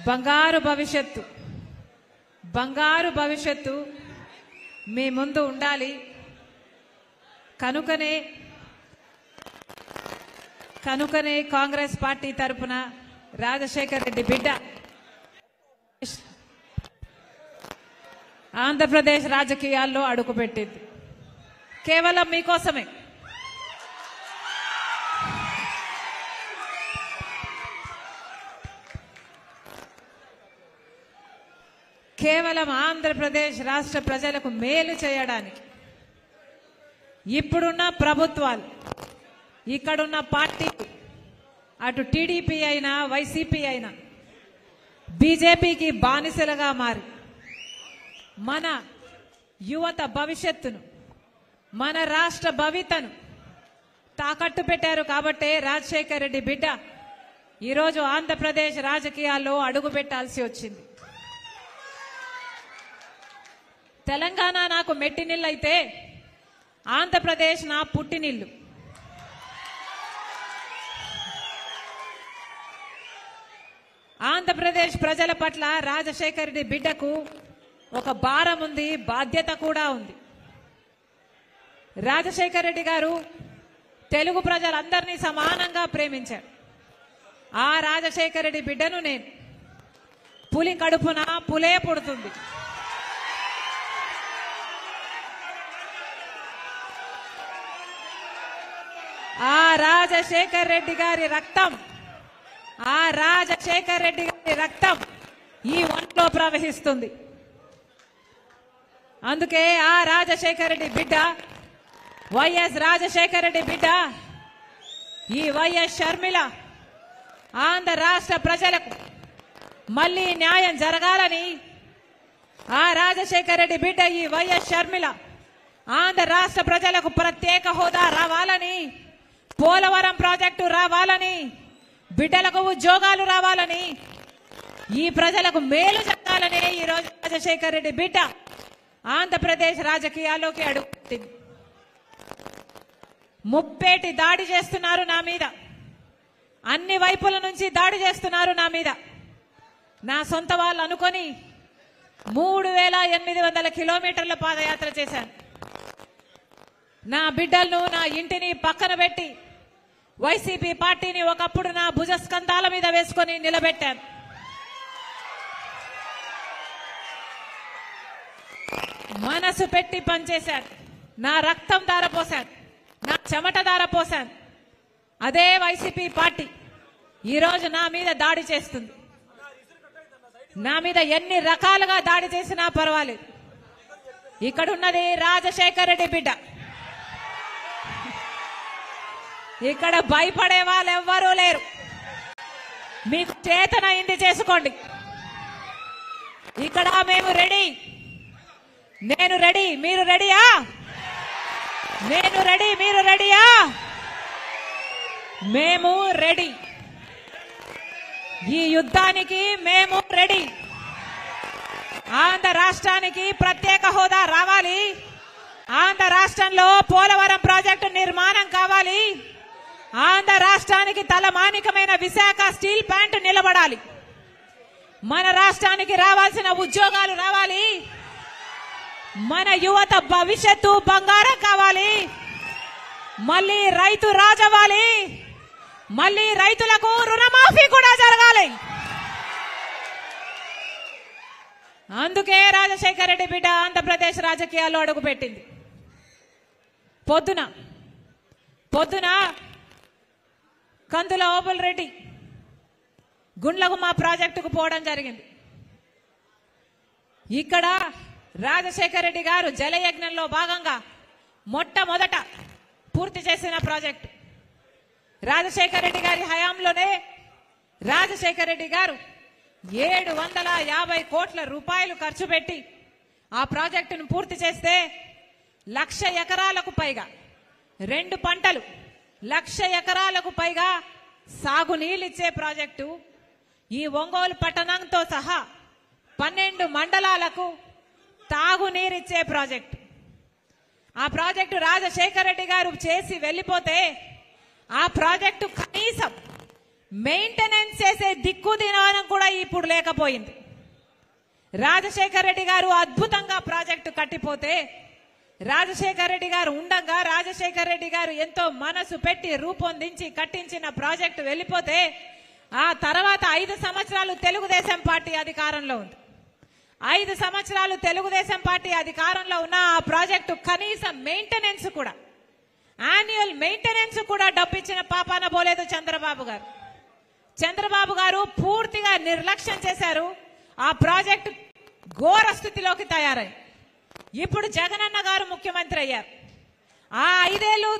బంగారు భవిష్యత్తు మీ ముందు ఉండాలి. కనుకనే కాంగ్రెస్ పార్టీ తరపున రాజశేఖర్ రెడ్డి బిడ్డ ఆంధ్రప్రదేశ్ రాజకీయాల్లో అడుగుపెట్టింది. కేవలం మీకోసమే. కేవలం ఆంధ్రప్రదేశ్ రాష్ట్ర ప్రజలకు మేలు చేయడానికి ఇప్పుడున్న ప్రభుత్వాలు, ఇక్కడున్న పార్టీలు, అటు టీడీపీ అయినా వైసీపీ అయినా బీజేపీకి బానిసలుగా మారి మన యువత భవిష్యత్తును, మన రాష్ట్ర భవితను తాకట్టు పెట్టారు. కాబట్టే రాజశేఖర్ రెడ్డి బిడ్డ ఈరోజు ఆంధ్రప్రదేశ్ రాజకీయాల్లో అడుగు పెట్టాల్సి వచ్చింది. తెలంగాణ నాకు మెట్టినిల్లు అయితే ఆంధ్రప్రదేశ్ నా పుట్టినిల్లు. ఆంధ్రప్రదేశ్ ప్రజల పట్ల రాజశేఖర్ రెడ్డి బిడ్డకు ఒక భారం ఉంది, బాధ్యత కూడా ఉంది. రాజశేఖర్ రెడ్డి గారు తెలుగు ప్రజలందరినీ సమానంగా ప్రేమించారు. ఆ రాజశేఖర్ రెడ్డి బిడ్డను నేను పులి కడుపున పులే పుడుతుంది. ఆ రాజశేఖర్ రెడ్డి గారి రక్తం ఈ ఒంట్లో ప్రవహిస్తుంది. అందుకే ఆ రాజశేఖర్ రెడ్డి బిడ్డ, వైఎస్ రాజశేఖర్ రెడ్డి బిడ్డ, ఈ వైఎస్ షర్మిల ఆంధ్ర రాష్ట్ర ప్రజలకు మళ్లీ న్యాయం జరగాలని, ఆ రాజశేఖర్ రెడ్డి బిడ్డ ఈ వైఎస్ షర్మిల ఆంధ్ర రాష్ట్ర ప్రజలకు ప్రత్యేక హోదా రావాలని, పోలవరం ప్రాజెక్టు రావాలని, బిడ్డలకు ఉద్యోగాలు రావాలని, ఈ ప్రజలకు మేలు జరగాలని ఈరోజు రాజశేఖర్ రెడ్డి బిడ్డ ఆంధ్రప్రదేశ్ రాజకీయాల్లోకి అడుగుపెట్టింది. ముప్పేటి దాడి చేస్తున్నారు నా మీద, అన్ని వైపుల నుంచి దాడి చేస్తున్నారు నా మీద. నా సొంత వాళ్ళు అనుకొని 3800 కిలోమీటర్ల పాదయాత్ర చేశాను. నా బిడ్డలను, నా ఇంటిని పక్కన పెట్టి వైసీపీ పార్టీని ఒకప్పుడు నా భుజస్కంధాల మీద వేసుకొని నిలబెట్టాను. మనసు పెట్టి పనిచేశాను. నా రక్తం ధారపోశాను, నా చెమట ధారపోశాను. అదే వైసీపీ పార్టీ ఈరోజు నా మీద దాడి చేస్తుంది. నా మీద ఎన్ని రకాలుగా దాడి చేసినా పర్వాలేదు. ఇక్కడున్నది రాజశేఖర్ రెడ్డి బిడ్డ. ఇక్కడ భయపడే వాళ్ళు ఎవ్వరూ లేరు. మీకు చేతనైంది చేసుకోండి. ఇక్కడ మేము రెడీ. నేను రెడీ, మీరు రెడీయా? నేను రెడీ, మీరు రెడీయా? మేము రెడీ. ఈ యుద్ధానికి మేము రెడీ. ఆంధ్ర రాష్ట్రానికి ప్రత్యేక హోదా రావాలి. ఆంధ్ర రాష్ట్రంలో పోలవరం ప్రాజెక్టు నిర్మాణం కావాలి. ఆంధ్ర రాష్ట్రానికి తలమానికమైన విశాఖ స్టీల్ ప్లాంట్ నిలబడాలి. మన రాష్ట్రానికి రావాల్సిన ఉద్యోగాలు రావాలి. మన యువత భవిష్యత్తు బంగారం కావాలి. మళ్ళీ రైతు రాజవ్వాలి. మళ్ళీ రైతులకు రుణమాఫీ కూడా జరగాలి. అందుకే రాజశేఖర్ రెడ్డి బిడ్డ ఆంధ్రప్రదేశ్ రాజకీయాల్లో అడుగుపెట్టింది. పొద్దున కందుల ఓబుల్ రెడ్డి గుండ్లగుమ్మ ప్రాజెక్టుకు పోవడం జరిగింది. ఇక్కడ రాజశేఖర్ రెడ్డి గారు జలయజ్ఞంలో భాగంగా మొట్టమొదట పూర్తి చేసిన ప్రాజెక్టు. రాజశేఖర్ రెడ్డి గారి హయాంలోనే రాజశేఖర్ రెడ్డి గారు 750 కోట్ల రూపాయలు ఖర్చు పెట్టి ఆ ప్రాజెక్టును పూర్తి చేస్తే 1,00,000 ఎకరాలకు పైగా 2 పంటలు 1,00,000 ఎకరాలకు పైగా సాగునీళ్ళిచ్చే ప్రాజెక్టు ఈ ఒంగోలు పట్టణంతో సహా 12 మండలాలకు తాగునీరిచ్చే ప్రాజెక్టు. ఆ ప్రాజెక్టు రాజశేఖర్ రెడ్డి గారు చేసి వెళ్ళిపోతే ఆ ప్రాజెక్టు కనీసం మెయింటెనెన్స్ చేసే దిక్కు దినానం కూడా ఈ ఇప్పుడు లేకపోయింది. రాజశేఖర రెడ్డి గారు అద్భుతంగా ప్రాజెక్టు కట్టిపోతే, రాజశేఖర రెడ్డి గారు ఉండగా, రాజశేఖర రెడ్డి గారు ఎంతో మనసు పెట్టి రూపొందించి కట్టించిన ప్రాజెక్టు వెళ్ళిపోతే, ఆ తర్వాత 5 సంవత్సరాలు తెలుగుదేశం పార్టీ అధికారంలో ఉంది. 5 సంవత్సరాలు తెలుగుదేశం పార్టీ అధికారంలో ఉన్న ఆ ప్రాజెక్టు కనీసం మెయింటెనెన్స్ కూడా, యాన్యువల్ మెయింటెనెన్స్ కూడా డబ్బిచ్చిన పాపాన పోలేదు చంద్రబాబు గారు. చంద్రబాబు గారు పూర్తిగా నిర్లక్ష్యం చేశారు. ఆ ప్రాజెక్టు ఘోర స్థితిలోకి తయారై ఇప్పుడు జగనన్న గారు ముఖ్యమంత్రి అయ్యారు. ఆ 5 ఏళ్లు